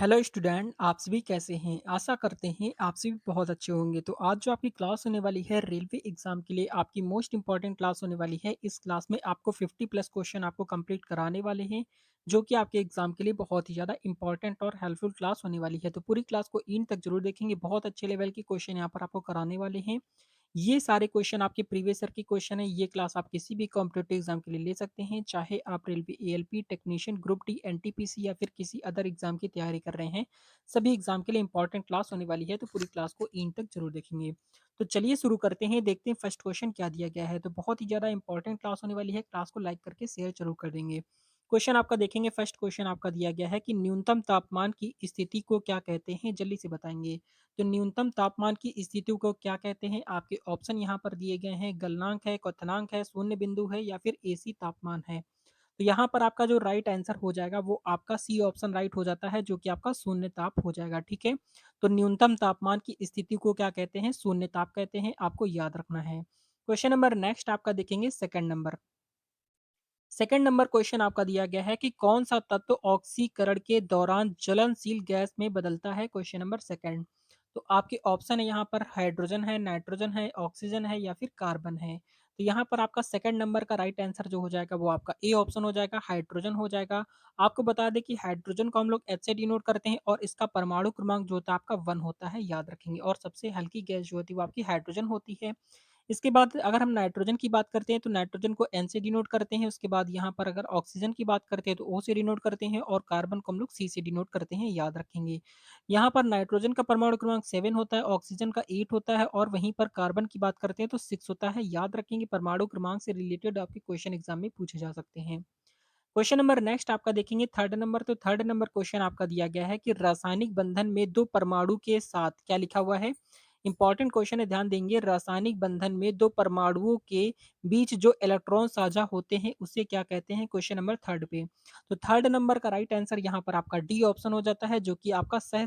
Hello student, आप सभी कैसे हैं? आशा करते हैं आप सभी बहुत अच्छे होंगे। तो आज जो आपकी क्लास होने वाली है रेलवे एग्जाम के लिए आपकी मोस्ट इंपॉर्टेंट क्लास होने वाली है। इस क्लास में आपको 50 प्लस क्वेश्चन आपको कंप्लीट कराने वाले हैं, जो कि आपके एग्जाम के लिए बहुत ही ज़्यादा इंपॉर्टेंट और हेल्पफुल क्लास होने वाली है। तो पूरी क्लास को एंड तक जरूर देखेंगे। बहुत अच्छे लेवल के क्वेश्चन यहाँ पर आपको कराने वाले हैं। ये सारे क्वेश्चन आपके प्रीवियस ईयर के क्वेश्चन है। ये क्लास आप किसी भी कॉम्पिटेटिव एग्जाम के लिए ले सकते हैं, चाहे आप railway ALP technician group D NTPC या फिर किसी अदर एग्जाम की तैयारी कर रहे हैं। सभी एग्जाम के लिए इंपॉर्टेंट क्लास होने वाली है, तो पूरी क्लास को एंड तक जरूर देखेंगे। तो चलिए शुरू करते हैं, देखते हैं फर्स्ट क्वेश्चन क्या दिया गया है। तो बहुत ही ज़्यादा इंपॉर्टेंट क्लास होने वाली है, क्लास को लाइक करके शेयर जरूर कर देंगे। क्वेश्चन आपका देखेंगे, फर्स्ट क्वेश्चन आपका दिया गया है कि न्यूनतम तापमान की स्थिति को क्या कहते हैं, जल्दी से बताएंगे। तो न्यूनतम तापमान की स्थिति को क्या कहते हैं? आपके ऑप्शन यहाँ पर दिए गए हैं, गलनांक है, क्वथनांक है, शून्य बिंदु है या फिर एसी तापमान है। तो यहाँ पर आपका जो राइट आंसर हो जाएगा वो आपका सी ऑप्शन राइट हो जाता है, जो कि आपका शून्य ताप हो जाएगा। ठीक है, तो न्यूनतम तापमान की स्थिति को क्या कहते हैं? शून्य ताप कहते हैं, आपको याद रखना है। क्वेश्चन नंबर नेक्स्ट आपका देखेंगे, second number. Second number question आपका दिया गया है कि कौन सा तत्व ऑक्सीकरण के दौरान ज्वलनशील गैस में बदलता है? Question number second. तो आपके ऑप्शन है यहाँ पर हाइड्रोजन है, नाइट्रोजन है, ऑक्सीजन है या फिर कार्बन है। तो यहाँ पर आपका सेकंड नंबर का राइट आंसर जो हो जाएगा वो आपका ए ऑप्शन हो जाएगा, हाइड्रोजन हो जाएगा। आपको बता दें कि हाइड्रोजन को हम लोग एच से डिनोट करते हैं और इसका परमाणु क्रमांक जो होता है आपका 1 होता है, याद रखेंगे। और सबसे हल्की गैस जो होती है वो आपकी हाइड्रोजन होती है। इसके बाद अगर हम नाइट्रोजन की बात करते हैं तो नाइट्रोजन को एन से डिनोट करते हैं। उसके बाद यहाँ पर अगर ऑक्सीजन की बात करते हैं तो ओ से डिनोट करते हैं और कार्बन को हम लोग सी से डिनोट करते हैं, याद रखेंगे। यहाँ पर नाइट्रोजन का परमाणु क्रमांक 7 होता है, ऑक्सीजन का 8 होता है और वहीं पर कार्बन की बात करते हैं तो 6 होता है, याद रखेंगे। परमाणु क्रमांक से रिलेटेड आपके क्वेश्चन एग्जाम में पूछे जा सकते हैं। क्वेश्चन नंबर नेक्स्ट आपका देखेंगे, थर्ड नंबर। तो थर्ड नंबर क्वेश्चन आपका दिया गया है कि रासायनिक बंधन में दो परमाणु के साथ क्या लिखा हुआ है? इंपॉर्टेंट क्वेश्चन है, ध्यान देंगे। रासायनिक बंधन में दो परमाणुओं के बीच जो इलेक्ट्रॉन साझा होते हैं उसे क्या कहते हैं? क्वेश्चन नंबर थर्ड पे। तो थर्ड नंबर का राइट आंसर यहाँ पर आपका डी ऑप्शन हो जाता है, जो कि आपका सह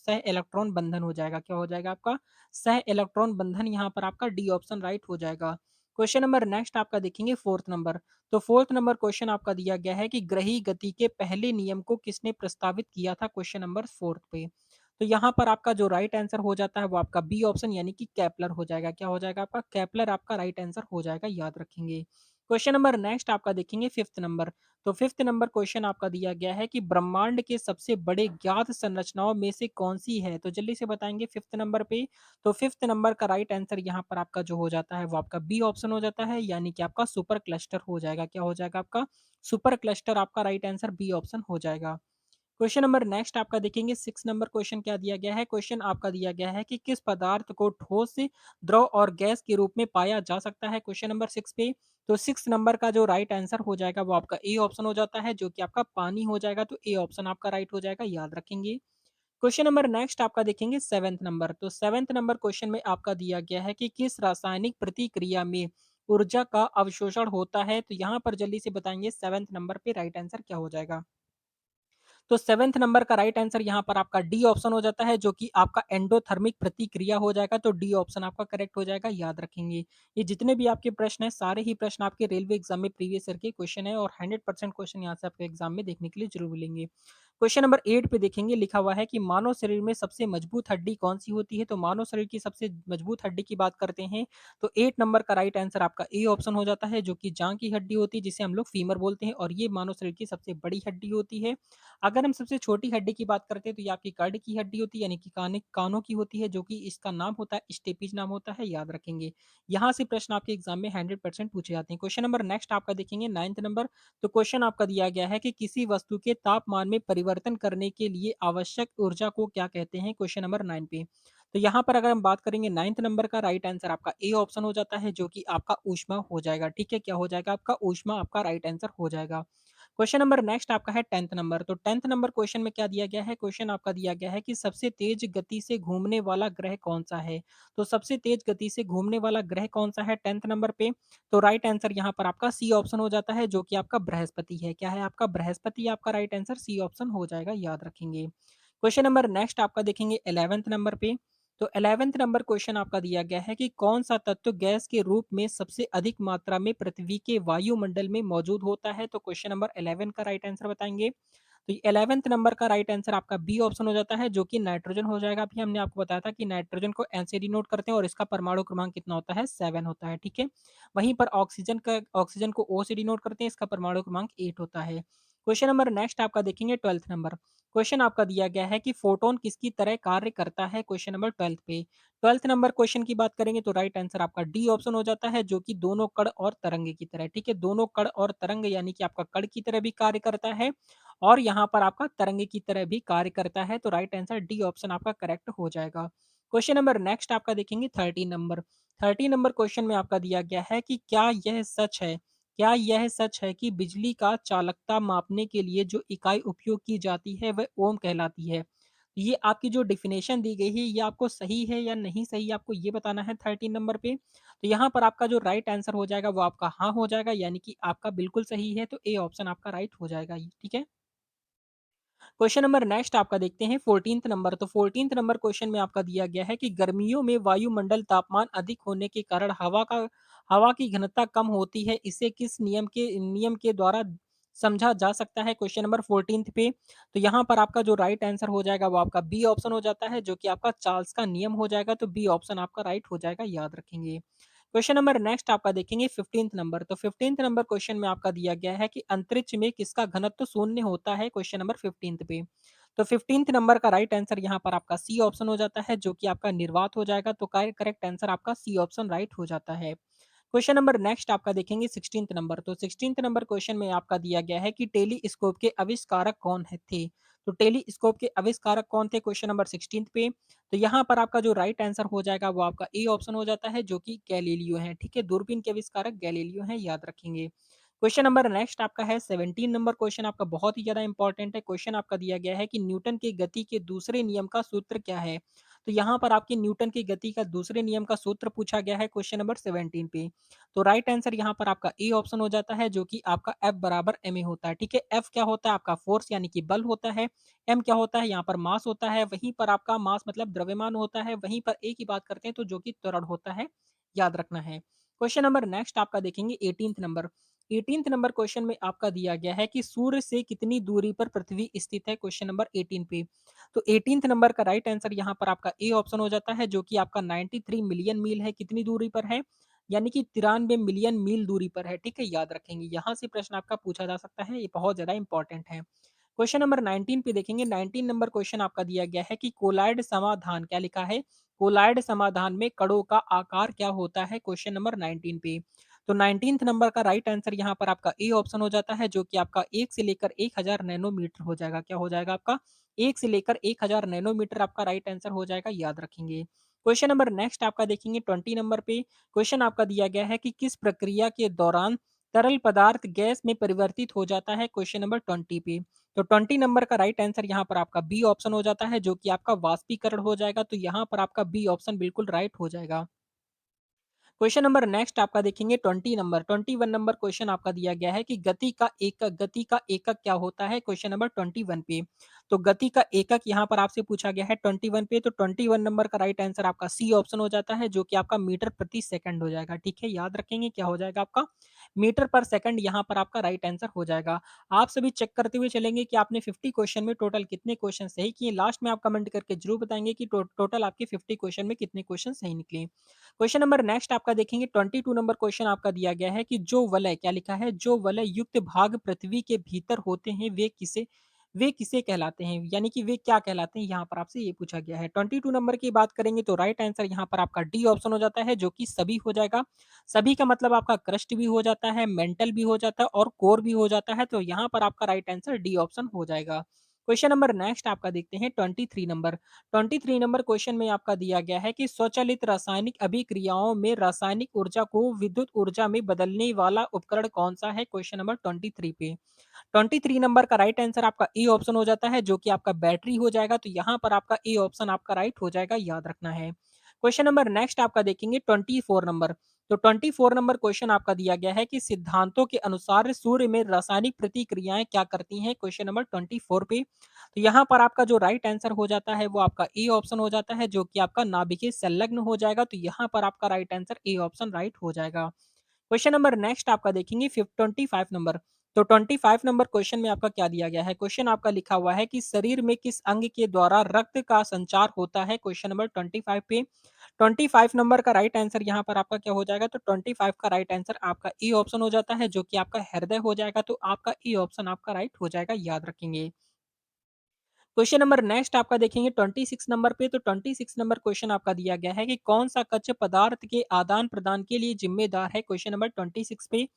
इलेक्ट्रॉन बंधन हो जाएगा। क्या हो जाएगा आपका? सह इलेक्ट्रॉन बंधन। यहाँ पर आपका डी ऑप्शन राइट हो जाएगा। क्वेश्चन नंबर नेक्स्ट आपका देखेंगे, फोर्थ नंबर। तो फोर्थ नंबर क्वेश्चन आपका दिया गया है कि ग्रही गति के पहले नियम को किसने प्रस्तावित किया था? क्वेश्चन नंबर फोर्थ पे। तो यहाँ पर आपका जो राइट आंसर हो जाता है वो आपका बी ऑप्शन यानी कि केपलर हो जाएगा। क्या हो जाएगा आपका? केपलर आपका राइट आंसर हो जाएगा, याद रखेंगे। क्वेश्चन नंबर नेक्स्ट आपका देखेंगे, फिफ्थ नंबर। तो फिफ्थ नंबर क्वेश्चन आपका दिया गया है कि ब्रह्मांड के सबसे बड़े ज्ञात संरचनाओं में से कौन सी है? तो जल्दी से बताएंगे फिफ्थ नंबर पे। तो फिफ्थ नंबर का राइट आंसर यहाँ पर आपका जो हो जाता है वो आपका बी ऑप्शन हो जाता है, यानी कि आपका सुपर क्लस्टर हो जाएगा। क्या हो जाएगा आपका? सुपर क्लस्टर आपका राइट आंसर बी ऑप्शन हो जाएगा। क्वेश्चन नंबर नेक्स्ट आपका देखेंगे, सिक्स नंबर क्वेश्चन क्या दिया गया है? क्वेश्चन आपका दिया गया है कि किस पदार्थ को ठोस, द्रव और गैस के रूप में पाया जा सकता है? क्वेश्चन नंबर सिक्स पे। तो सिक्स नंबर का जो राइट आंसर हो जाएगा वो आपका ए ऑप्शन हो जाता है, जो कि आपका पानी हो जाएगा। तो ए ऑप्शन आपका राइट हो जाएगा, याद रखेंगे। क्वेश्चन नंबर नेक्स्ट आपका देखेंगे, सेवेंथ नंबर। तो सेवेंथ नंबर क्वेश्चन में आपका दिया गया है कि किस रासायनिक प्रतिक्रिया में ऊर्जा का अवशोषण होता है? तो यहाँ पर जल्दी से बताएंगे सेवेंथ नंबर पे राइट आंसर क्या हो जाएगा। तो सेवेंथ नंबर का राइट आंसर यहाँ पर आपका डी ऑप्शन हो जाता है, जो कि आपका एंडोथर्मिक प्रतिक्रिया हो जाएगा। तो डी ऑप्शन आपका करेक्ट हो जाएगा, याद रखेंगे। ये जितने भी आपके प्रश्न हैं सारे ही प्रश्न आपके रेलवे एग्जाम में प्रीवियस ईयर के क्वेश्चन है और 100% क्वेश्चन यहाँ से आपके एग्जाम में देखने के लिए जरूर मिलेंगे। क्वेश्चन नंबर 8 पे देखेंगे, लिखा हुआ है कि मानव शरीर में सबसे मजबूत हड्डी कौन सी होती है? तो मानव शरीर की सबसे मजबूत हड्डी की बात करते हैं तो 8 नंबर का राइट आंसर आपका ए ऑप्शन हो जाता है, जो कि जांग की हड्डी होती है, जिसे हम लोग फीमर बोलते हैं और ये मानव शरीर की सबसे बड़ी हड्डी होती है। अगर हम सबसे छोटी हड्डी की बात करते हैं तो ये आपकी कर्ण की हड्डी होती है, यानी कि कानों की होती है, जो कि इसका नाम होता है स्टेपिज नाम होता है, याद रखेंगे। यहाँ से प्रश्न आपके एग्जाम में 100% पूछे जाते हैं। क्वेश्चन नंबर नेक्स्ट आपका देखेंगे, नाइन्थ नंबर। तो क्वेश्चन आपका दिया गया है कि किसी वस्तु के तापमान में परिवर्तन करने के लिए आवश्यक ऊर्जा को क्या कहते हैं? क्वेश्चन नंबर 9 पे। तो यहाँ पर अगर हम बात करेंगे नाइन्थ नंबर का राइट आंसर आपका ए ऑप्शन हो जाता है, जो कि आपका ऊष्मा हो जाएगा। ठीक है, क्या हो जाएगा आपका? ऊष्मा आपका राइट आंसर हो जाएगा। क्वेश्चन नंबर नेक्स्ट आपका है टेंथ नंबर। तो टेंथ नंबर क्वेश्चन में क्या दिया गया है? क्वेश्चन आपका दिया गया है कि सबसे तेज गति से घूमने वाला ग्रह कौन सा है? तो सबसे तेज गति से घूमने वाला ग्रह कौन सा है टेंथ नंबर पे? तो राइट आंसर यहाँ पर आपका सी ऑप्शन हो जाता है, जो कि आपका बृहस्पति है। क्या है आपका? बृहस्पति आपका राइट आंसर सी ऑप्शन हो जाएगा, याद रखेंगे। क्वेश्चन नंबर नेक्स्ट आपका देखेंगे 11th नंबर पे। तो 11th नंबर क्वेश्चन आपका दिया गया है कि कौन सा तत्व गैस के रूप में सबसे अधिक मात्रा में पृथ्वी के वायुमंडल में मौजूद होता है? तो क्वेश्चन नंबर 11 का राइट आंसर बताएंगे। तो 11th नंबर का राइट आंसर आपका बी ऑप्शन हो जाता है, जो कि नाइट्रोजन हो जाएगा। अभी हमने आपको बताया था कि नाइट्रोजन को एन से डिनोट करते हैं और इसका परमाणु क्रमांक कितना होता है? 7 होता है, ठीक है? वहीं पर ऑक्सीजन को ओ से डिनोट करते हैं, इसका परमाणु क्रमांक 8 होता है। क्वेश्चन नंबर नेक्स्ट आपका देखेंगे 12th नंबर। क्वेश्चन आपका दिया गया है कि फोटोन किसकी तरह कार्य करता है? क्वेश्चन नंबर 12th पे। 12th नंबर क्वेश्चन की बात करेंगे तो राइट आंसर आपका डी ऑप्शन हो जाता है, जो कि दोनों कण और तरंग की तरह, ठीक है? दोनों कण और तरंग यानी कि आपका कण की तरह भी कार्य करता है और यहाँ पर आपका तरंग की तरह भी कार्य करता है, तो राइट आंसर डी ऑप्शन आपका करेक्ट हो जाएगा। क्वेश्चन नंबर नेक्स्ट आपका देखेंगे 13 नंबर। 13 नंबर क्वेश्चन में आपका दिया गया है कि क्या यह सच है कि बिजली का चालकता मापने के लिए जो इकाई उपयोग की जाती है वह ओम कहलाती है? ये आपकी जो डेफिनेशन दी गई है ये आपको सही है या नहीं सही, आपको ये बताना है 13 नंबर पे। तो यहाँ पर आपका जो राइट आंसर हो जाएगा वो आपका हाँ हो जाएगा, यानी कि आपका बिल्कुल सही है, तो ए ऑप्शन आपका राइट हो जाएगा ये, ठीक है? क्वेश्चन नंबर नेक्स्ट आपका देखते हैं 14th नंबर। तो 14th नंबर क्वेश्चन में आपका दिया गया है कि गर्मियों में वायुमंडल तापमान अधिक होने के कारण हवा की घनता कम होती है, इसे किस नियम के द्वारा समझा जा सकता है? क्वेश्चन नंबर 14th पे। तो यहाँ पर आपका जो राइट आंसर हो जाएगा वो आपका बी ऑप्शन हो जाता है, जो कि आपका चार्ल्स का नियम हो जाएगा, तो बी ऑप्शन आपका राइट हो जाएगा, याद रखेंगे। क्वेश्चन नंबर नेक्स्ट आपका देखेंगे 15th नंबर। तो 15th नंबर क्वेश्चन में आपका दिया गया है कि अंतरिक्ष में किसका घनत्व शून्य होता है? क्वेश्चन नंबर 15th पे। तो 15th नंबर का राइट आंसर यहाँ पर आपका सी ऑप्शन हो जाता है, जो कि आपका निर्वात हो जाएगा, तो करेक्ट आंसर आपका सी ऑप्शन राइट हो जाता है। क्वेश्चन नंबर नेक्स्ट आपका देखेंगे 16th नंबर। तो 16th नंबर क्वेश्चन में आपका दिया गया है कि टेलीस्कोप के आविष्कारक कौन है थे? तो टेलीस्कोप के आविष्कारक कौन थे? क्वेश्चन नंबर 16th पे। तो यहाँ पर आपका जो राइट आंसर हो जाएगा वो आपका ए ऑप्शन हो जाता है, जो कि गैलीलियो है, ठीक है? दूरबीन के आविष्कारक गैलीलियो हैं, याद रखेंगे। क्वेश्चन नंबर नेक्स्ट आपका है 17 नंबर क्वेश्चन, आपका बहुत ही ज्यादा इंपॉर्टेंट है। क्वेश्चन आपका दिया गया है कि न्यूटन के गति के दूसरे नियम का सूत्र क्या है? तो यहाँ पर आपके न्यूटन की गति का दूसरे नियम का सूत्र पूछा गया है क्वेश्चन नंबर 17 पे। तो राइट आंसर यहाँ पर आपका ए ऑप्शन हो जाता है, जो कि आपका एफ बराबर एम ए होता है, ठीक है? एफ क्या होता है? आपका फोर्स यानी कि बल होता है। एम क्या होता है? यहाँ पर मास होता है। वहीं पर आपका मास मतलब द्रव्यमान होता है। वहीं पर ए की बात करते हैं तो जो कि त्वरण होता है, याद रखना है। क्वेश्चन नंबर नेक्स्ट आपका देखेंगे 18th number. 18th number question में आपका दिया गया है कि सूर्य से कितनी दूरी पर पृथ्वी स्थित है? क्वेश्चन नंबर 18 पे। तो 18th नंबर का राइट आंसर यहाँ पर आपका ए ऑप्शन हो जाता है, जो कि आपका 93 मिलियन मील है, कितनी दूरी पर है? यानी कि 93 मिलियन मील दूरी पर है, ठीक है? याद रखेंगे, यहाँ से प्रश्न आपका पूछा जा सकता है, ये बहुत ज्यादा इंपॉर्टेंट है। क्वेश्चन नंबर 19 पे देखेंगे। 19 नंबर क्वेश्चन आपका दिया गया है कि कोलाइड समाधान, क्या लिखा है? कोलाइड समाधान में कणों का आकार क्या होता है? क्वेश्चन नंबर 19 पे। तो 19th नंबर का राइट आंसर यहाँ पर आपका ए ऑप्शन हो जाता है, जो कि आपका 1 से लेकर 1000 नैनोमीटर हो जाएगा। क्या हो जाएगा आपका? 1 से लेकर 1000 नैनोमीटर आपका राइट आंसर हो जाएगा, याद रखेंगे। क्वेश्चन नंबर नेक्स्ट आपका देखेंगे 20 नंबर पे। क्वेश्चन आपका दिया गया है कि किस प्रक्रिया के दौरान तरल पदार्थ गैस में परिवर्तित हो जाता है? क्वेश्चन नंबर 20 पे। तो 20 नंबर का राइट आंसर यहाँ पर आपका बी ऑप्शन हो जाता है, जो कि आपका वाष्पीकरण हो जाएगा, तो यहाँ पर आपका बी ऑप्शन बिल्कुल राइट हो जाएगा। क्वेश्चन नंबर नेक्स्ट आपका देखेंगे 20 नंबर। 21 नंबर क्वेश्चन आपका दिया गया है कि गति का एकक क्या होता है? क्वेश्चन नंबर 21 पे। तो गति का एकक यहाँ पर आपसे पूछा गया है 21 पे। तो 21 नंबर का राइट आंसर आपका सी ऑप्शन हो जाता है, जो कि आपका मीटर प्रति सेकंड हो जाएगा, ठीक है? याद रखेंगे, क्या हो जाएगा आपका? मीटर पर सेकंड यहाँ पर आपका राइट आंसर हो जाएगा। आप सभी चेक करते हुए चलेंगे कि आपने 50 क्वेश्चन में टोटल कितने क्वेश्चन सही किए। लास्ट में आप कमेंट करके जरूर बताएंगे कि टोटल आपके 50 क्वेश्चन में कितने क्वेश्चन सही निकले। क्वेश्चन नंबर नेक्स्ट आपका देखेंगे 22 नंबर क्वेश्चन आपका दिया गया है कि जो वलय, क्या लिखा है? जो वलय युक्त भाग पृथ्वी के भीतर होते हैं वे किसे कहलाते हैं? यानी कि वे क्या कहलाते हैं, यहाँ पर आपसे ये पूछा गया है। 22 नंबर की बात करेंगे तो राइट आंसर यहाँ पर आपका डी ऑप्शन हो जाता है, जो कि सभी हो जाएगा। सभी का मतलब आपका क्रस्ट भी हो जाता है, मेंटल भी हो जाता है और कोर भी हो जाता है, तो यहाँ पर आपका राइट आंसर डी ऑप्शन हो जाएगा। क्वेश्चन नंबर नेक्स्ट आपका देखते हैं 23 नंबर। 23 नंबर क्वेश्चन में आपका दिया गया है कि स्वचालित रासायनिक अभिक्रियाओं में रासायनिक ऊर्जा को विद्युत ऊर्जा में बदलने वाला उपकरण कौन सा है? क्वेश्चन नंबर 23 पे। 23 नंबर का राइट आंसर आपका ए ऑप्शन हो जाता है, जो कि आपका बैटरी हो जाएगा, तो यहाँ पर आपका ए ऑप्शन आपका राइट हो जाएगा, याद रखना है। क्वेश्चन नंबर नेक्स्ट आपका देखेंगे 24 नंबर। तो 24 नंबर क्वेश्चन आपका दिया गया है कि सिद्धांतों के अनुसार सूर्य में रासायनिक प्रतिक्रियाएं क्या करती हैं? क्वेश्चन नंबर 24 पे। तो यहाँ पर आपका जो राइट आंसर हो जाता है वो आपका ए ऑप्शन हो जाता है, जो कि आपका नाभिकीय संलग्न हो जाएगा, तो यहाँ पर आपका right answer A option right हो जाएगा। क्वेश्चन नंबर नेक्स्ट आपका देखेंगे 25 नंबर। तो 25 नंबर क्वेश्चन में आपका क्या दिया गया है? क्वेश्चन आपका लिखा हुआ है कि शरीर में किस अंग के द्वारा रक्त का संचार होता है? क्वेश्चन नंबर 25 पे 25 नंबर का राइट आंसर यहाँ पर आपका क्या हो जाएगा? तो 25 का राइट आंसर आपका ए ऑप्शन हो जाता है, जो कि आपका हृदय हो जाएगा। तो आपका ए ऑप्शन आपका राइट हो जाएगा, याद रखेंगे। क्वेश्चन नंबर नेक्स्ट आपका देखेंगे 26 नंबर पे, तो 26 नंबर क्वेश्चन आपका दिया गया है कि कौन सा कच्चे पदार्थ के आदान प्रदान के लिए जिम्मेदार है, क्वेश्चन नंबर 26 पे।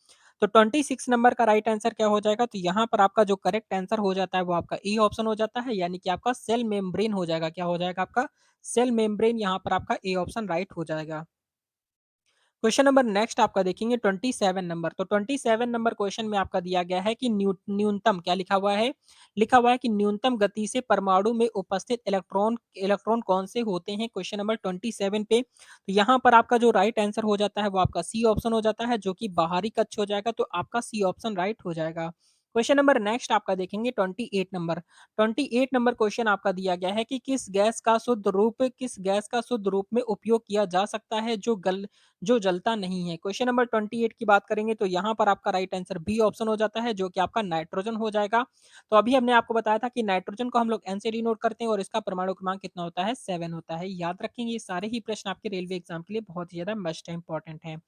तो 26 नंबर का राइट आंसर क्या हो जाएगा? तो यहाँ पर आपका जो करेक्ट आंसर हो जाता है वो आपका ई ऑप्शन हो जाता है, यानी कि आपका सेल मेम्ब्रेन हो जाएगा। क्या हो जाएगा आपका? सेल मेम्ब्रेन, यहाँ पर आपका ए ऑप्शन राइट हो जाएगा। क्वेश्चन नंबर नेक्स्ट आपका देखेंगे 27 नंबर। तो 27 नंबर क्वेश्चन में आपका दिया गया है कि न्यूनतम क्या लिखा हुआ है? लिखा हुआ है कि न्यूनतम गति से परमाणु में उपस्थित इलेक्ट्रॉन इलेक्ट्रॉन कौन से होते हैं? क्वेश्चन नंबर 27 पे। तो यहाँ पर आपका जो राइट आंसर हो जाता है वो आपका सी ऑप्शन हो जाता है, जो कि बाहरी कक्ष हो जाएगा। तो आपका सी ऑप्शन राइट हो जाएगा। क्वेश्चन नंबर नेक्स्ट आपका देखेंगे 28 नंबर। 28 नंबर क्वेश्चन आपका दिया गया है कि किस गैस का शुद्ध रूप में उपयोग किया जा सकता है जो जलता नहीं है। क्वेश्चन नंबर 28 की बात करेंगे तो यहाँ पर आपका राइट आंसर बी ऑप्शन हो जाता है, जो कि आपका नाइट्रोजन हो जाएगा। तो अभी हमने आपको बताया था कि नाइट्रोजन को हम लोग एन से डिनोट करते हैं और इसका परमाणु क्रमांक कितना होता है? 7 होता है। याद रखेंगे, ये सारे ही प्रश्न आपके रेलवे एग्जाम के लिए बहुत ही ज्यादा मस्ट है, इंपॉर्टेंट है।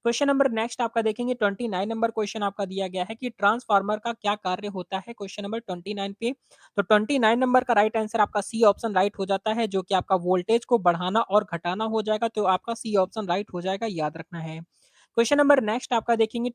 क्वेश्चन नंबर नेक्स्ट आपका देखेंगे 29 नंबर क्वेश्चन आपका दिया गया है कि ट्रांसफार्मर का क्या कार्य होता है? क्वेश्चन नंबर 29 पे। तो 29 नंबर का राइट आंसर आपका सी ऑप्शन राइट हो जाता है, जो कि आपका वोल्टेज को बढ़ाना और घटाना हो जाएगा। तो आपका सी ऑप्शन राइट हो जाएगा, याद रखना है। क्वेश्चन नंबर नेक्स्ट आपका देखेंगे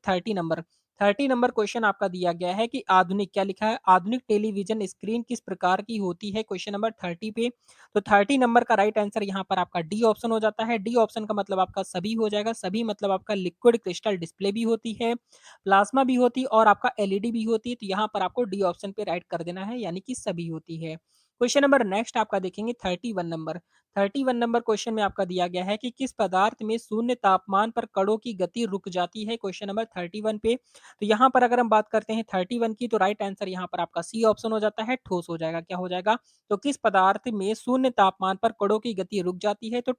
30 नंबर क्वेश्चन आपका दिया गया है कि आधुनिक क्या लिखा है? आधुनिक टेलीविजन स्क्रीन किस प्रकार की होती है? क्वेश्चन नंबर 30 पे। तो 30 नंबर का राइट आंसर यहाँ पर आपका डी ऑप्शन हो जाता है। डी ऑप्शन का मतलब आपका सभी हो जाएगा। सभी मतलब आपका लिक्विड क्रिस्टल डिस्प्ले भी होती है, प्लाज्मा भी होती है और आपका एलईडी भी होती है। तो यहाँ पर आपको डी ऑप्शन पे राइट कर देना है, यानी कि सभी होती है। क्वेश्चन नंबर नेक्स्ट आपका देखेंगे 31 नंबर। 31 नंबर क्वेश्चन में आपका दिया गया है कि किस पदार्थ में शून्य तापमान पर कणों की गति रुक जाती है? क्वेश्चन नंबर 31 पे। तो यहाँ पर अगर हम बात करते हैं 31 की, तो राइट आंसर यहाँ पर आपका सी ऑप्शन हो जाता है, ठोस हो जाएगा। क्या हो जाएगा? तो किस पदार्थ में शून्य तापमान पर कणों की गति रुक जाती है? तो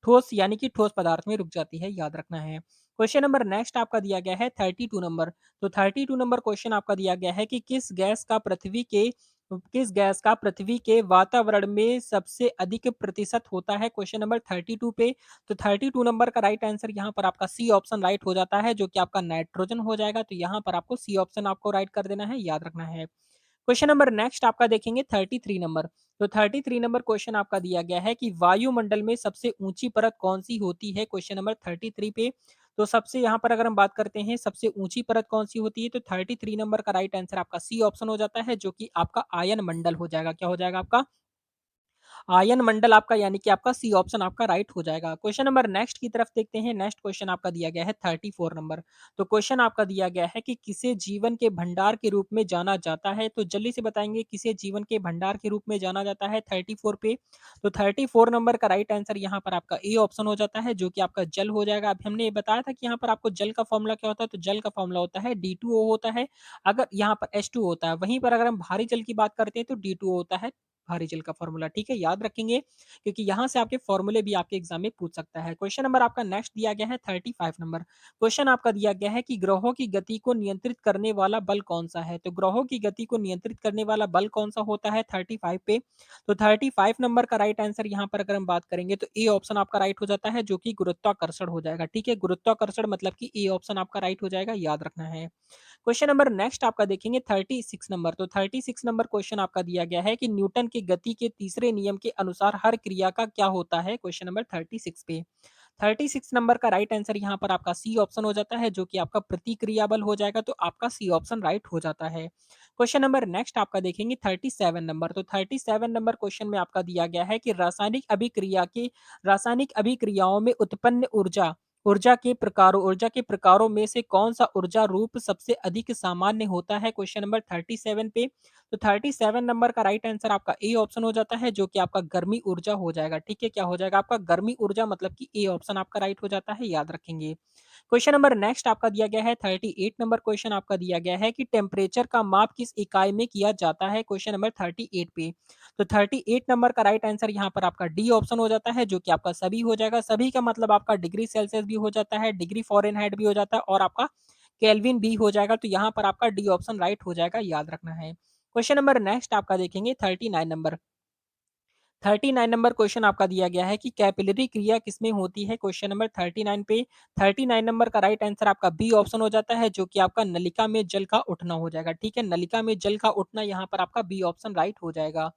ठोस यानी कि ठोस पदार्थ में रुक जाती है, याद रखना है। क्वेश्चन नंबर नेक्स्ट आपका दिया गया है 32 नंबर। तो 32 नंबर क्वेश्चन आपका दिया गया है कि किस गैस का पृथ्वी के वातावरण में सबसे अधिक प्रतिशत होता है? क्वेश्चन नंबर 32 पे। तो 32 नंबर का राइट आंसर यहाँ पर आपका सी ऑप्शन राइट हो जाता है, जो कि आपका नाइट्रोजन हो जाएगा। तो यहाँ पर आपको सी ऑप्शन आपको राइट कर देना है, याद रखना है। क्वेश्चन नंबर नेक्स्ट आपका देखेंगे 33 नंबर। तो 33 नंबर क्वेश्चन आपका दिया गया है कि वायुमंडल में सबसे ऊंची परत कौन सी होती है? क्वेश्चन नंबर 33 पे। तो सबसे यहाँ पर अगर हम बात करते हैं सबसे ऊंची परत कौन सी होती है, तो 33 नंबर का राइट आंसर आपका सी ऑप्शन हो जाता है, जो कि आपका आयन मंडल हो जाएगा। क्या हो जाएगा आपका? आयन मंडल आपका, यानी कि आपका सी ऑप्शन आपका राइट हो जाएगा। क्वेश्चन नंबर नेक्स्ट की तरफ देखते हैं। नेक्स्ट क्वेश्चन आपका दिया गया है 34 नंबर। तो क्वेश्चन आपका दिया गया है कि किसे जीवन के भंडार के रूप में जाना जाता है? तो जल्दी से बताएंगे किसे जीवन के भंडार के रूप में जाना जाता है 34 पे। तो 34 नंबर का राइट आंसर यहाँ पर आपका ए ऑप्शन हो जाता है, जो कि आपका जल हो जाएगा। अभी हमने ये बताया था कि यहाँ पर आपको जल का फॉर्मूला क्या होता है, तो जल का फॉर्मूला होता है D2O होता है, अगर यहाँ पर H2 होता है। वहीं पर अगर हम भारी जल की बात करते हैं तो D2O होता है भारी जल का फॉर्मूला। ठीक है, याद रखेंगे, क्योंकि यहाँ से आपके फॉर्मूले भी आपके एग्जाम में पूछ सकता है। क्वेश्चन नंबर आपका नेक्स्ट दिया गया है 35 नंबर। क्वेश्चन आपका दिया गया है कि ग्रहों की गति को नियंत्रित करने वाला बल कौन सा है? तो ग्रहों की गति को नियंत्रित करने वाला बल कौन सा होता है 35 पे। तो 35 नंबर का राइट आंसर यहाँ पर अगर हम बात करेंगे तो ए ऑप्शन आपका राइट हो जाता है, जो कि गुरुत्वाकर्षण हो जाएगा। ठीक है, गुरुत्वाकर्षण मतलब कि ए ऑप्शन आपका राइट हो जाएगा, याद रखना है। क्वेश्चन नंबर नेक्स्ट आपका देखेंगे 36 नंबर। तो 36 नंबर क्वेश्चन आपका दिया गया है कि न्यूटन की गति के तीसरे नियम के अनुसार हर क्रिया का क्या होता है? क्वेश्चन नंबर 36 पे। 36 नंबर का राइट आंसर यहाँ पर आपका सी ऑप्शन हो जाता है, जो कि आपका प्रतिक्रिया बल हो जाएगा। तो आपका सी ऑप्शन राइट हो जाता है। क्वेश्चन नंबर नेक्स्ट आपका देखेंगे 37 नंबर। तो 37 नंबर क्वेश्चन में आपका दिया गया है कि रासायनिक अभिक्रियाओं में उत्पन्न ऊर्जा के प्रकारों में से कौन सा ऊर्जा रूप सबसे अधिक सामान्य होता है? क्वेश्चन नंबर 37 पे। तो 37 नंबर का राइट आंसर आपका ए ऑप्शन हो जाता है, जो कि आपका गर्मी ऊर्जा हो जाएगा। ठीक है, क्या हो जाएगा आपका? गर्मी ऊर्जा, मतलब कि ए ऑप्शन आपका राइट हो जाता है, याद रखेंगे। क्वेश्चन नंबर नेक्स्ट आपका दिया गया है 38 नंबर क्वेश्चन आपका दिया गया है कि टेम्परेचर का माप किस इकाई में किया जाता है? क्वेश्चन नंबर 38 पे। तो 38 नंबर का राइट आंसर यहाँ पर आपका डी ऑप्शन हो जाता है, जो कि आपका सभी हो जाएगा। सभी का मतलब आपका डिग्री सेल्सियस भी हो जाता है, डिग्री फ़ारेनहाइट भी हो जाता है और आपका केल्विन बी हो जाएगा, तो यहाँ पर आपका डी ऑप्शन राइट हो जाएगा, याद रखना है। क्वेश्चन नंबर नेक्स्ट आपका देखेंगे 39 नंबर। 39 नंबर क्वेश्चन आपका दिया गया है कि कैपिलरी क्रिया किसमें होती है? क्वेश्चन नंबर 39 पे 39 नंबर का राइट आंसर आपका बी ऑप्शन हो जाता है, जो कि आपका नलिका में जल का उठना हो जाएगा। ठीक है, नलिका में जल का उठना यहाँ पर आपका बी ऑप्शन राइट हो जाएगा।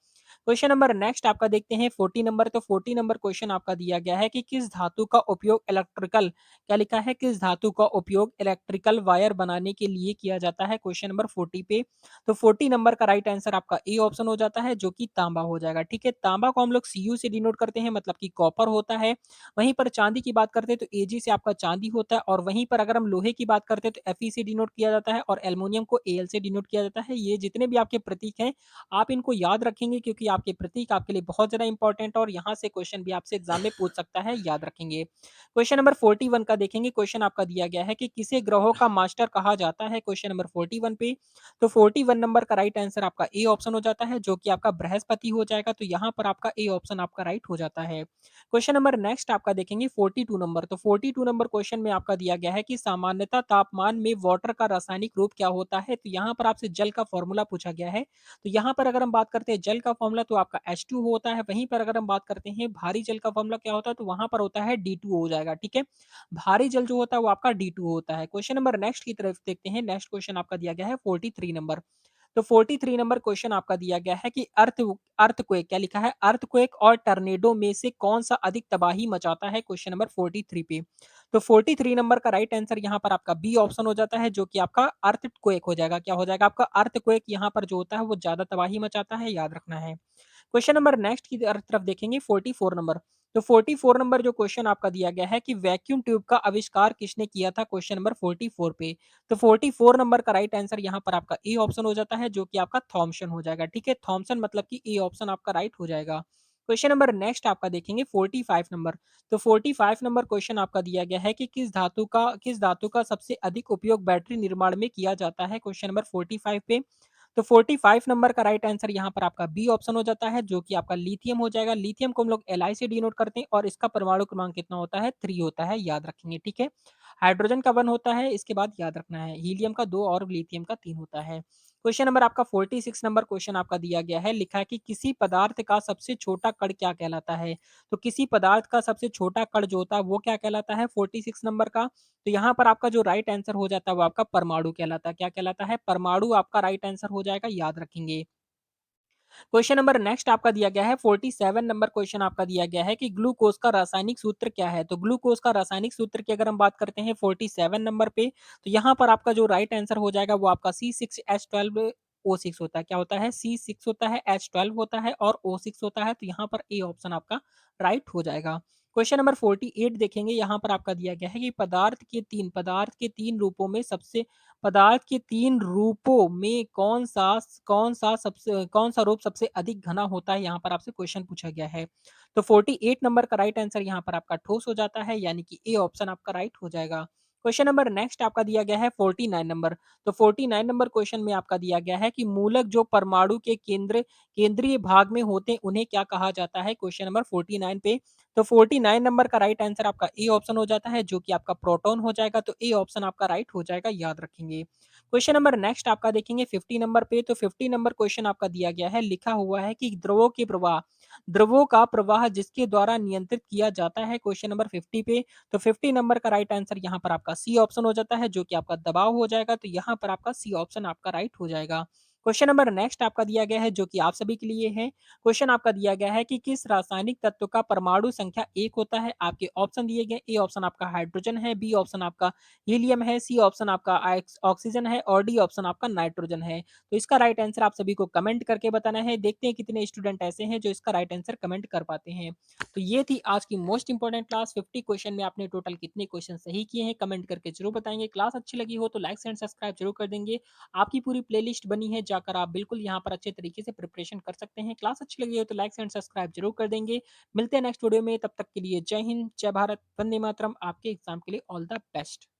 क्वेश्चन नंबर नेक्स्ट आपका देखते हैं 40 नंबर। तो 40 नंबर क्वेश्चन आपका दिया गया है कि किस धातु का उपयोग इलेक्ट्रिकल, क्या लिखा है, किस धातु का उपयोग इलेक्ट्रिकल वायर बनाने के लिए किया जाता है? क्वेश्चन नंबर 40 पे। तो 40 नंबर का राइट आंसर आपका ए ऑप्शन हो जाता है, जो कि तांबा हो जाएगा। ठीक है, तांबा को हम लोग सीयू से डिनोट करते हैं, मतलब कि कॉपर होता है। वहीं पर चांदी की बात करते हैं तो एजी से आपका चांदी होता है, और वहीं पर अगर हम लोहे की बात करते हैं तो एफई से डिनोट किया जाता है, और एल्युमिनियम को एल से डिनोट किया जाता है। ये जितने भी आपके प्रतीक हैं, आप इनको याद रखेंगे, क्योंकि आपके प्रतीक आपके लिए बहुत ज्यादा इंपॉर्टेंट है, और यहाँ से क्वेश्चन भी आपसे एग्जाम में पूछ सकता है, याद रखेंगे। क्वेश्चन नंबर 41 का देखेंगे। क्वेश्चन आपका दिया गया है कि किसे ग्रहों का मास्टर कहा जाता है? क्वेश्चन नंबर 41 पे। तो 41 नंबर का राइट आंसर आपका ए ऑप्शन हो जाता है, जो कि आपका बृहस्पति हो जाएगा। तो यहाँ पर आपका ए ऑप्शन आपका राइट हो जाता है। क्वेश्चन नंबर नेक्स्ट आपका देखेंगे 42 नंबर। तो 42 नंबर क्वेश्चन में आपका दिया गया है कि सामान्यतः तापमान में वाटर का रासायनिक रूप क्या होता है? तो यहाँ पर आपसे जल का फॉर्मूला पूछा गया है। तो यहाँ पर अगर हम बात करते हैं जल का फॉर्मूला, तो आपका H2 होता है। वहीं पर अगर हम बात करते हैं भारी जल का फॉर्मूला क्या होता है, तो वहां पर होता है D2 हो जाएगा। ठीक है, भारी जल जो होता है वो आपका D2 होता है। क्वेश्चन नंबर नेक्स्ट की तरफ देखते हैं। नेक्स्ट क्वेश्चन आपका दिया गया है 43 नंबर। तो 43 नंबर क्वेश्चन आपका दिया गया है कि अर्थक्वेक, क्या लिखा है, अर्थक्वेक और टर्नेडो में से कौन सा अधिक तबाही मचाता है? क्वेश्चन नंबर 43 पे। तो 43 नंबर का राइट आंसर यहाँ पर आपका बी ऑप्शन हो जाता है, जो कि आपका अर्थक्वेक हो जाएगा। क्या हो जाएगा आपका अर्थक्वेक, यहाँ पर जो होता है वो ज्यादा तबाही मचाता है, याद रखना है। क्वेश्चन नंबर नेक्स्ट की तरफ देखेंगे 44 नंबर। तो 44 नंबर जो क्वेश्चन आपका दिया गया है कि वैक्यूम ट्यूब का आविष्कार किसने किया था? क्वेश्चन नंबर 44 पे। तो 44 नंबर का राइट आंसर यहाँ पर आपका ए ऑप्शन हो जाता है, जो कि आपका थॉमसन हो जाएगा। ठीक है, थॉमसन मतलब कि ए ऑप्शन आपका राइट हो जाएगा। क्वेश्चन नंबर नेक्स्ट आपका देखेंगे 45 नंबर। तो 45 नंबर क्वेश्चन आपका दिया गया है कि किस धातु का सबसे अधिक उपयोग बैटरी निर्माण में किया जाता है? क्वेश्चन नंबर 45 पे। तो 45 नंबर का राइट आंसर यहाँ पर आपका बी ऑप्शन हो जाता है, जो कि आपका लिथियम हो जाएगा। लिथियम को हम लोग एल से डिनोट करते हैं, और इसका परमाणु क्रमांक कितना होता है? 3 होता है, याद रखेंगे। ठीक है, हाइड्रोजन का 1 होता है, इसके बाद याद रखना है हीलियम का 2 और लिथियम का 3 होता है। क्वेश्चन नंबर आपका 46 नंबर क्वेश्चन आपका दिया गया है, लिखा है कि किसी पदार्थ का सबसे छोटा कण क्या कहलाता है? तो किसी पदार्थ का सबसे छोटा कण जो होता है वो क्या कहलाता है 46 नंबर का? तो यहाँ पर आपका जो राइट आंसर हो जाता है वो आपका परमाणु कहलाता है। क्या कहलाता है? परमाणु आपका राइट आंसर हो जाएगा, याद रखेंगे। क्वेश्चन नंबर नेक्स्ट आपका दिया गया है 47 नंबर क्वेश्चन आपका दिया गया है कि ग्लूकोज का रासायनिक सूत्र क्या है? तो ग्लूकोज का रासायनिक सूत्र की अगर हम बात करते हैं 47 नंबर पे, तो यहाँ पर आपका जो राइट आंसर हो जाएगा वो आपका C6H12O6 होता है। क्या होता है? C6 होता है, H12 होता है और O6 होता है। तो यहाँ पर ए ऑप्शन आपका राइट हो जाएगा। क्वेश्चन नंबर 48 देखेंगे। यहाँ पर आपका दिया गया है कि पदार्थ के तीन रूपों में सबसे पदार्थ के 3 रूपों में कौन सा रूप सबसे अधिक घना होता है? यहाँ पर आपसे क्वेश्चन पूछा गया है। तो 48 नंबर का राइट आंसर यहाँ पर आपका ठोस हो जाता है, यानी कि ए ऑप्शन आपका राइट हो जाएगा। क्वेश्चन नंबर नेक्स्ट आपका दिया गया है 49 नंबर। तो 49 नंबर क्वेश्चन में आपका दिया गया है कि मूलक जो परमाणु के केंद्रीय भाग में होते हैं उन्हें क्या कहा जाता है? क्वेश्चन नंबर 49 पे। तो 49 नंबर का राइट आंसर आपका ए ऑप्शन हो जाता है, जो कि आपका प्रोटॉन हो जाएगा। तो ए ऑप्शन आपका राइट हो जाएगा, याद रखेंगे। क्वेश्चन नंबर नेक्स्ट आपका देखेंगे 50 नंबर पे। तो 50 नंबर क्वेश्चन आपका दिया गया है, लिखा हुआ है कि द्रवों का प्रवाह जिसके द्वारा नियंत्रित किया जाता है? क्वेश्चन नंबर 50 पे। तो 50 नंबर का राइट आंसर यहाँ पर आपका सी ऑप्शन हो जाता है, जो कि आपका दबाव हो जाएगा। तो यहाँ पर आपका सी ऑप्शन आपका राइट हो जाएगा। क्वेश्चन नंबर नेक्स्ट आपका दिया गया है, जो कि आप सभी के लिए है। क्वेश्चन आपका दिया गया है कि किस रासायनिक तत्व का परमाणु संख्या 1 होता है? आपके ऑप्शन दिए गए, ए ऑप्शन आपका हाइड्रोजन है, बी ऑप्शन आपका हीलियम है, सी ऑप्शन आपका ऑक्सीजन है, और डी ऑप्शन आपका नाइट्रोजन है। तो इसका राइट आंसर आप सभी को कमेंट करके बताना है। देखते हैं कितने स्टूडेंट ऐसे हैं जो इसका राइट आंसर कमेंट कर पाते हैं। तो ये थी आज की मोस्ट इंपॉर्टेंट क्लास। 50 क्वेश्चन में आपने टोटल कितने क्वेश्चन सही किए हैं कमेंट करके जरूर बताएंगे। क्लास अच्छी लगी हो तो लाइक एंड सब्सक्राइब जरूर कर देंगे। आपकी पूरी प्लेलिस्ट बनी है, जाकर आप बिल्कुल यहाँ पर अच्छे तरीके से प्रिपरेशन कर सकते हैं। क्लास अच्छी लगी हो तो लाइक एंड सब्सक्राइब जरूर कर देंगे। मिलते हैं नेक्स्ट वीडियो में, तब तक के लिए जय हिंद, जय भारत, वंदे मातरम। आपके एग्जाम के लिए ऑल द बेस्ट।